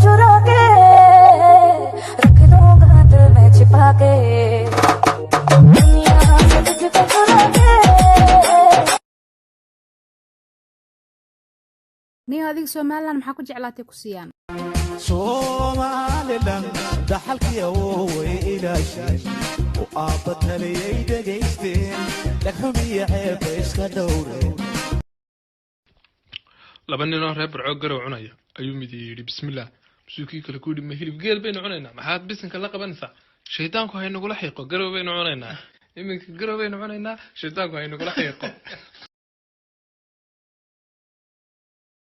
चुरा के रख दूंगा दिल में छिपा के दुनिया से तुझको चुरा के nin adiga Soomaaliland maxaa ku jeclaatay ku siiyaan Soomaaliland dhaxalkii way ilaashay oo aabadnalay dhageysteen dhaqmiya ceeb iska dhowreen laba nin oo reer Burco garow cunaya ayuu mid yiri bismillaah suuqii kala ku dhimay hilib geel baynu cunaynaa maxaad bisinka la qabanaysaa shaydaanku hay nagu la xiiqo garow baynu cunaynaa iminka garow baynu cunaynaa shaydaanku hay nagu la xiiqo